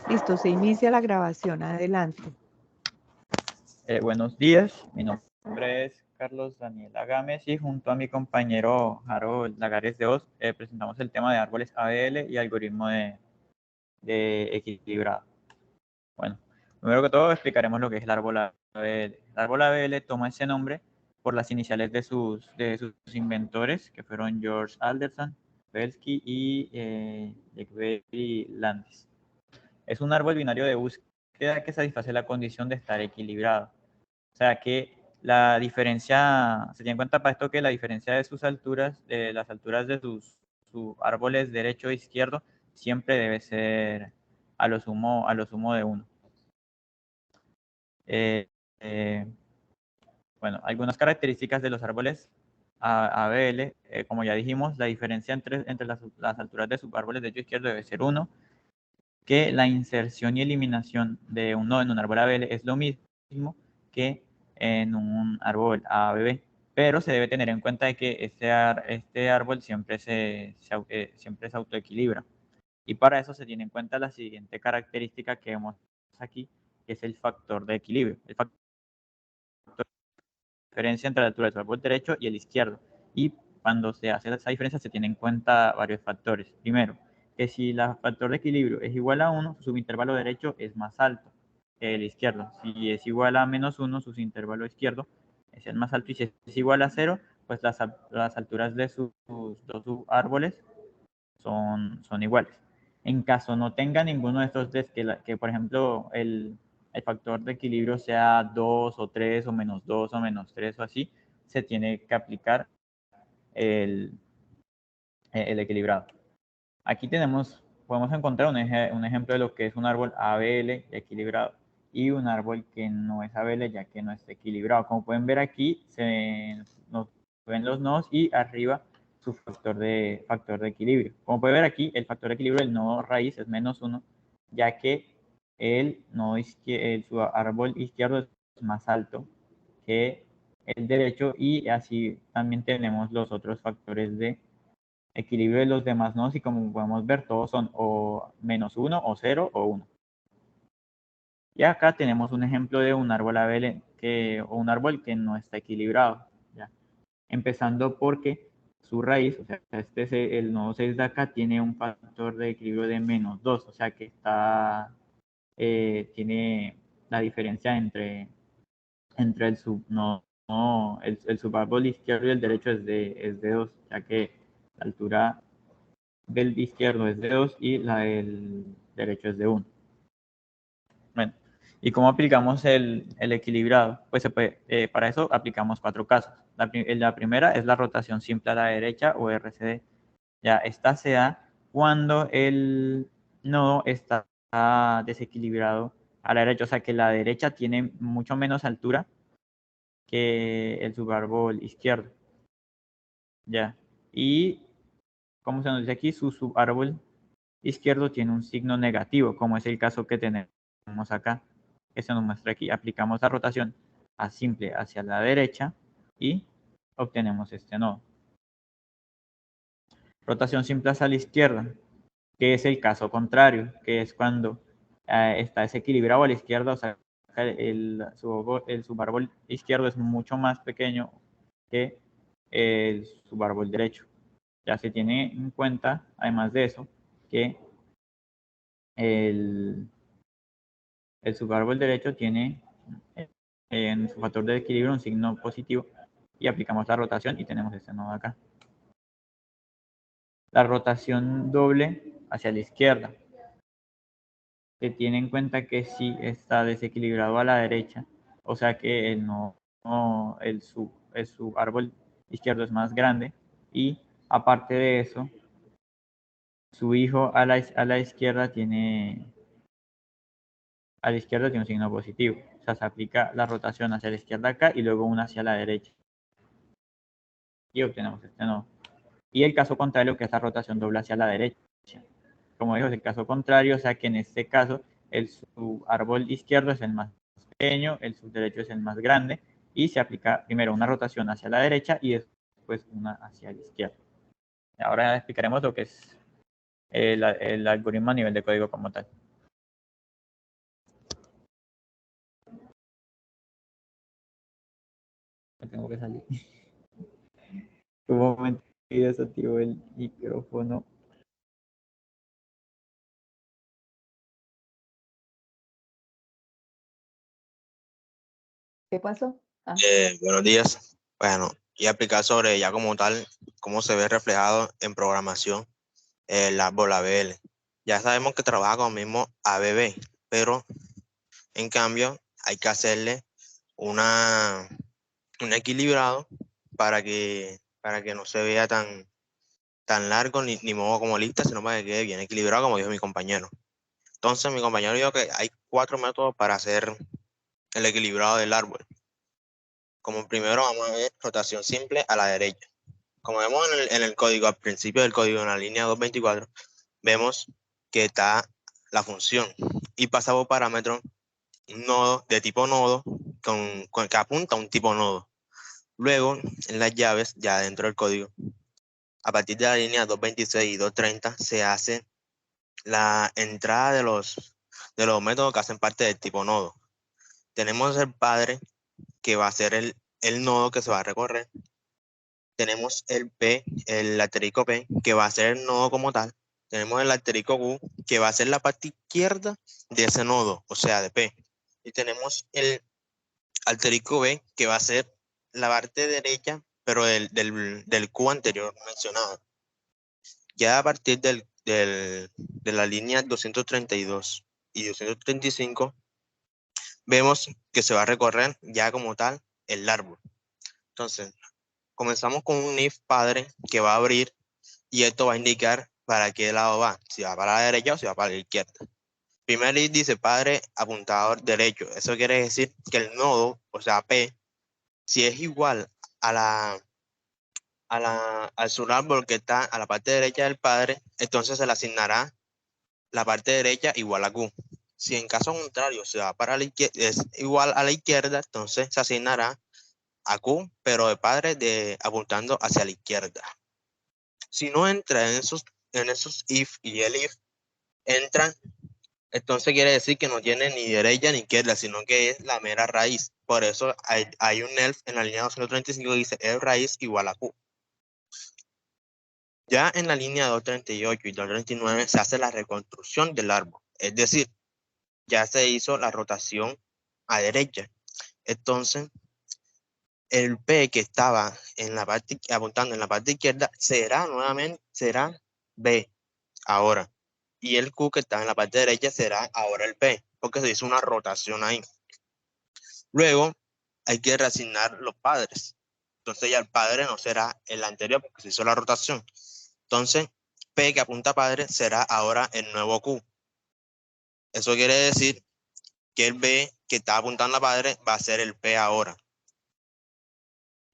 Listo, se inicia la grabación. Adelante. Buenos días, mi nombre es Carlos Daniel Agames y junto a mi compañero Harold Lagares de Oz presentamos el tema de árboles ABL y algoritmo de equilibrado. Bueno, primero que todo explicaremos lo que es el árbol ABL. El árbol ABL toma ese nombre por las iniciales de sus inventores, que fueron George Alderson, Belsky y Legbery Landis. Es un árbol binario de búsqueda que satisface la condición de estar equilibrado. O sea que la diferencia, se tiene en cuenta para esto que la diferencia de sus alturas, de las alturas de sus árboles derecho e izquierdo, siempre debe ser a lo sumo de 1. Bueno, algunas características de los árboles ABL, como ya dijimos, la diferencia entre las alturas de sus árboles derecho e izquierdo debe ser 1, que la inserción y eliminación de un nodo en un árbol ABL es lo mismo que en un árbol ABB, pero se debe tener en cuenta de que este árbol siempre siempre se autoequilibra. Y para eso se tiene en cuenta la siguiente característica que vemos aquí, que es el factor de equilibrio. El factor de diferencia entre la altura del árbol derecho y el izquierdo. Y cuando se hace esa diferencia se tienen en cuenta varios factores. Primero, que si el factor de equilibrio es igual a 1, su subintervalo derecho es más alto que el izquierdo. Si es igual a -1, su subintervalo izquierdo es el más alto. Y si es igual a 0, pues las alturas de sus dos árboles son iguales. En caso no tenga ninguno de estos tres, que por ejemplo el factor de equilibrio sea 2 o 3 o -2 o -3 o así, se tiene que aplicar el equilibrado. Aquí podemos encontrar un ejemplo de lo que es un árbol ABL equilibrado y un árbol que no es ABL ya que no está equilibrado. Como pueden ver aquí, nos ven los nodos y arriba su factor de equilibrio. Como pueden ver aquí, el factor de equilibrio del nodo raíz es -1, ya que su árbol izquierdo es más alto que el derecho y así también tenemos los otros factores de equilibrio de los demás nodos y como podemos ver todos son o -1 o 0 o 1. Y acá tenemos un ejemplo de un árbol ABL o un árbol que no está equilibrado. ¿ya? Empezando porque su raíz, o sea, el nodo 6 de acá tiene un factor de equilibrio de -2, o sea que tiene la diferencia entre el el subárbol izquierdo y el derecho es de 2, ya que la altura del izquierdo es de 2 y la del derecho es de 1. Bueno, ¿y cómo aplicamos el equilibrado? Pues para eso aplicamos 4 casos. La primera es la rotación simple a la derecha o RCD. Ya, esta se da cuando el nodo está desequilibrado a la derecha, o sea que la derecha tiene mucho menos altura que el subárbol izquierdo. Ya, y como se nos dice aquí, su subárbol izquierdo tiene un signo negativo, como es el caso que tenemos acá, que se nos muestra aquí. Aplicamos la rotación a simple hacia la derecha y obtenemos este nodo. Rotación simple hacia la izquierda, que es el caso contrario, que es cuando está desequilibrado a la izquierda, o sea, el subárbol izquierdo es mucho más pequeño que el subárbol derecho. Ya se tiene en cuenta, además de eso, que el subárbol derecho tiene en su factor de equilibrio un signo positivo y aplicamos la rotación y tenemos este nodo acá. La rotación doble hacia la izquierda. Se tiene en cuenta que si está desequilibrado a la derecha, o sea que el subárbol izquierdo es más grande y aparte de eso, su hijo a la izquierda tiene un signo positivo. O sea, se aplica la rotación hacia la izquierda acá y luego una hacia la derecha. Y obtenemos este nodo. Y el caso contrario, que es la rotación doble hacia la derecha. Como digo, es el caso contrario, o sea que en este caso su árbol izquierdo es el más pequeño, el subderecho es el más grande y se aplica primero una rotación hacia la derecha y después una hacia la izquierda. Ahora explicaremos lo que es el algoritmo a nivel de código como tal. me tengo que salir. Un momento y desactivo el micrófono. ¿Qué pasó? Buenos días. Bueno, y aplicar sobre ya como tal, cómo se ve reflejado en programación el árbol ABL. Ya sabemos que trabaja con el mismo ABB, pero en cambio hay que hacerle un equilibrado para que no se vea tan largo ni modo como lista, sino para que quede bien equilibrado, como dijo mi compañero. Entonces, mi compañero dijo que hay 4 métodos para hacer el equilibrado del árbol. Como primero vamos a ver rotación simple a la derecha. Como vemos en el código, al principio del código, en la línea 224, vemos que está la función y pasa por parámetro un nodo de tipo nodo que apunta a un tipo nodo. Luego, en las llaves, ya dentro del código, a partir de la línea 226 y 230 se hace la entrada de los métodos que hacen parte del tipo nodo. Tenemos el padre, que va a ser el nodo que se va a recorrer. Tenemos el P, el asterisco P, que va a ser el nodo como tal. Tenemos el asterisco Q, que va a ser la parte izquierda de ese nodo, o sea, de P. Y tenemos el asterisco B, que va a ser la parte derecha, pero del Q anterior mencionado. Ya a partir de la línea 232 y 235, vemos que se va a recorrer ya como tal el árbol. Entonces, comenzamos con un if padre que va a abrir y esto va a indicar para qué lado va, si va para la derecha o si va para la izquierda. Primer if dice padre apuntador derecho. Eso quiere decir que el nodo, o sea P, si es igual a al subárbol que está a la parte derecha del padre, entonces se le asignará la parte derecha igual a Q. Si en caso contrario se va para la izquierda, es igual a la izquierda, entonces se asignará a Q, pero de padre apuntando hacia la izquierda. Si no entra en esos if y el if entran, entonces quiere decir que no tiene ni derecha ni izquierda, sino que es la mera raíz. Por eso hay un elf en la línea 235 que dice el raíz igual a Q. Ya en la línea 238 y 239 se hace la reconstrucción del árbol, es decir, ya se hizo la rotación a derecha. Entonces, el P que estaba en la parte, apuntando en la parte izquierda será B ahora. Y el Q que está en la parte derecha será ahora el P, porque se hizo una rotación ahí. Luego hay que reasignar los padres. Entonces ya el padre no será el anterior porque se hizo la rotación. Entonces, P que apunta a padre será ahora el nuevo Q. Eso quiere decir que el B que está apuntando a padre va a ser el P ahora.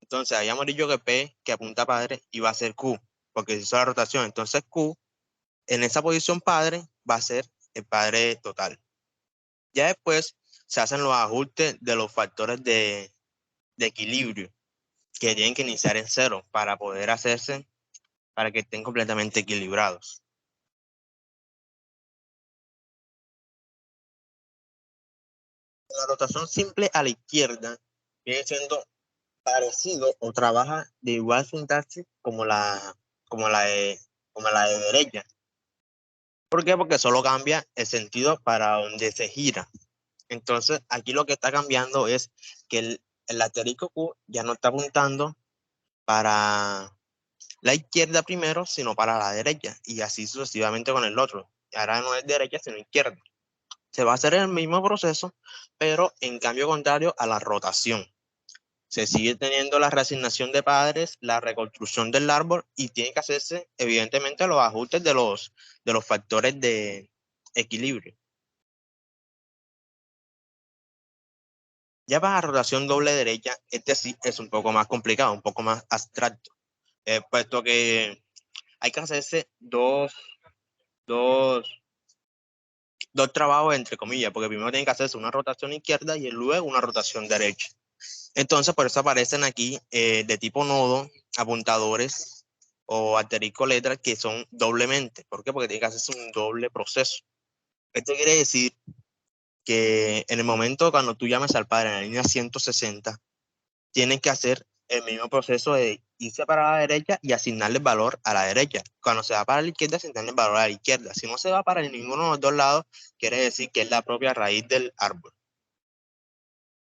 Entonces, habíamos dicho que P que apunta a padre iba a ser Q, porque se hizo la rotación. Entonces, Q en esa posición padre va a ser el padre total. Ya después se hacen los ajustes de los factores de equilibrio que tienen que iniciar en 0 para poder hacerse, para que estén completamente equilibrados. La rotación simple a la izquierda viene siendo parecido o trabaja de igual sintaxis como la de derecha. ¿Por qué? Porque solo cambia el sentido para donde se gira. Entonces, aquí lo que está cambiando es que el asterisco Q ya no está apuntando para la izquierda primero, sino para la derecha, y así sucesivamente con el otro. Ahora no es derecha, sino izquierda. Se va a hacer el mismo proceso, pero en cambio contrario a la rotación. Se sigue teniendo la reasignación de padres, la reconstrucción del árbol, y tiene que hacerse, evidentemente, los ajustes de los factores de equilibrio. Ya para la rotación doble derecha, este sí es un poco más complicado, un poco más abstracto, puesto que hay que hacerse dos trabajos entre comillas, porque primero tiene que hacerse una rotación izquierda y luego una rotación derecha. Entonces, por eso aparecen aquí de tipo nodo, apuntadores o asterisco letras que son doblemente. ¿Por qué? Porque tiene que hacerse un doble proceso. Esto quiere decir que en el momento cuando tú llames al padre en la línea 160, tienen que hacer el mismo proceso de irse para la derecha y asignarle valor a la derecha. Cuando se va para la izquierda, asignarle valor a la izquierda. Si no se va para ninguno de los dos lados, quiere decir que es la propia raíz del árbol.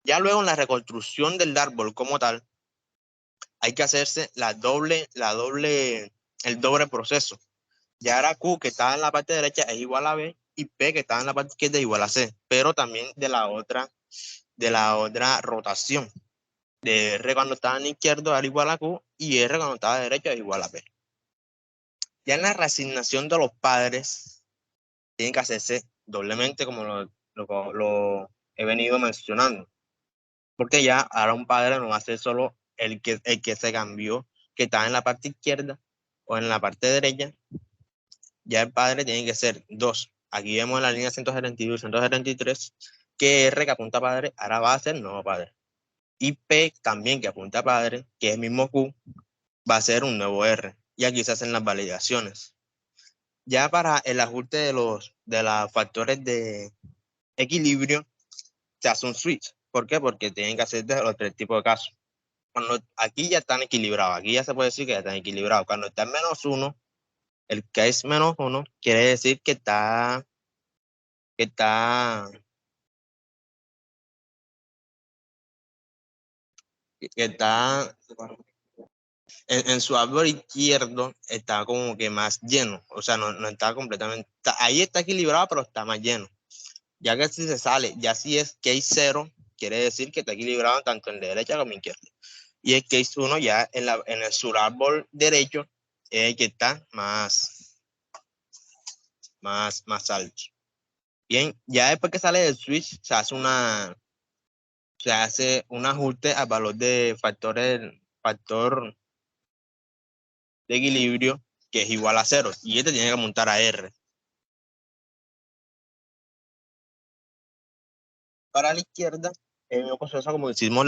Ya luego en la reconstrucción del árbol como tal, hay que hacerse el doble proceso. Ya ahora Q, que estaba en la parte derecha, es igual a B, y P, que estaba en la parte izquierda, es igual a C, pero también de la otra rotación. De R cuando estaba en izquierdo era igual a Q, y R cuando estaba a derecha es igual a P. Ya en la reasignación de los padres, tiene que hacerse doblemente, como lo he venido mencionando. Porque ya ahora un padre no va a ser solo el que se cambió, que estaba en la parte izquierda o en la parte derecha. Ya el padre tiene que ser 2. Aquí vemos en la línea 172 y 173 que R, que apunta a padre, ahora va a ser nuevo padre. Y P también, que apunta a padre, que es el mismo Q, va a ser un nuevo R. Y aquí se hacen las validaciones. Ya para el ajuste de los factores de equilibrio, se hace un switch. ¿Por qué? Porque tienen que hacer de los 3 tipos de casos. Cuando aquí ya están equilibrados, aquí ya se puede decir que ya están equilibrados. Cuando está en -1, el case -1 quiere decir que está en su árbol izquierdo, está como que más lleno, o sea, no está completamente, ahí está equilibrado, pero está más lleno. Ya que si se sale, ya si es case 0, quiere decir que está equilibrado tanto en derecha como en izquierda. Y el case 1 ya en el subárbol derecho es el que está más alto. Bien, ya después que sale del switch, se hace un ajuste al valor de factor de equilibrio, que es igual a 0, y este tiene que montar a R. Para la izquierda, el mismo proceso como hicimos,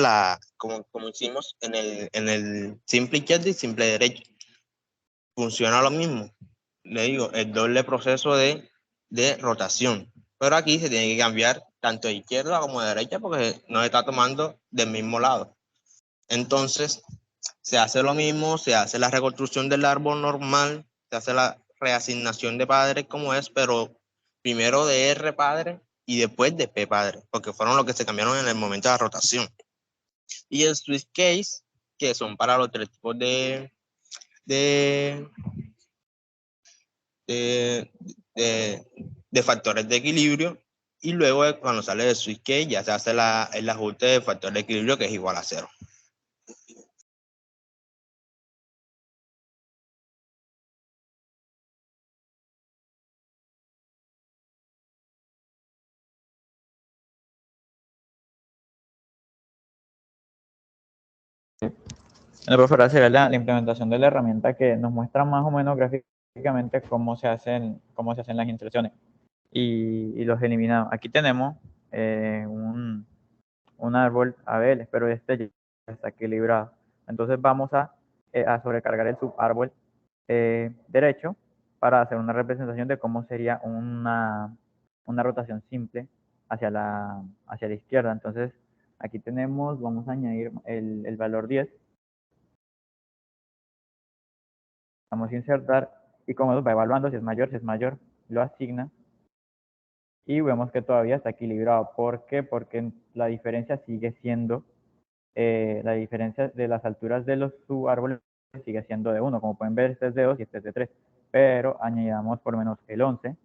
como hicimos en el simple izquierda y simple derecha. Funciona lo mismo. Le digo, el doble proceso de rotación. Pero aquí se tiene que cambiar tanto de izquierda como de derecha porque no está tomando del mismo lado. Entonces, se hace lo mismo, se hace la reconstrucción del árbol normal, se hace la reasignación de padres como es, pero primero de R padre y después de P padre, porque fueron los que se cambiaron en el momento de la rotación. Y el switch case, que son para los 3 tipos de factores de equilibrio, y luego cuando sale el switch case ya se hace el ajuste de factor de equilibrio, que es igual a 0. El profesor hace la implementación de la herramienta que nos muestra más o menos gráficamente cómo se hacen las inserciones y los eliminamos. Aquí tenemos un árbol ABL, pero este ya está equilibrado. Entonces vamos a sobrecargar el subárbol derecho para hacer una representación de cómo sería una rotación simple hacia la izquierda. Entonces aquí tenemos, vamos a añadir el valor 10. Vamos a insertar y como va evaluando si es mayor, lo asigna y vemos que todavía está equilibrado. ¿Por qué? Porque la diferencia sigue siendo, la diferencia de las alturas de los subárboles sigue siendo de 1. Como pueden ver, este es de 2 y este es de 3. Pero añadamos por menos el 11.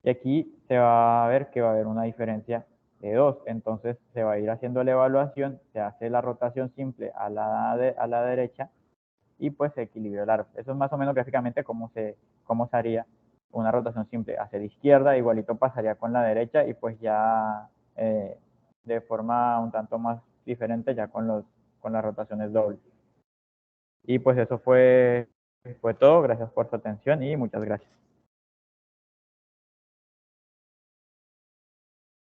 Y aquí se va a ver que va a haber una diferencia de 2. Entonces se va a ir haciendo la evaluación, se hace la rotación simple a la derecha y pues se equilibra el árbol. Eso es más o menos gráficamente cómo se haría una rotación simple hacia la izquierda, igualito pasaría con la derecha y pues ya de forma un tanto más diferente ya con las rotaciones dobles. Y pues eso fue todo, gracias por su atención y muchas gracias.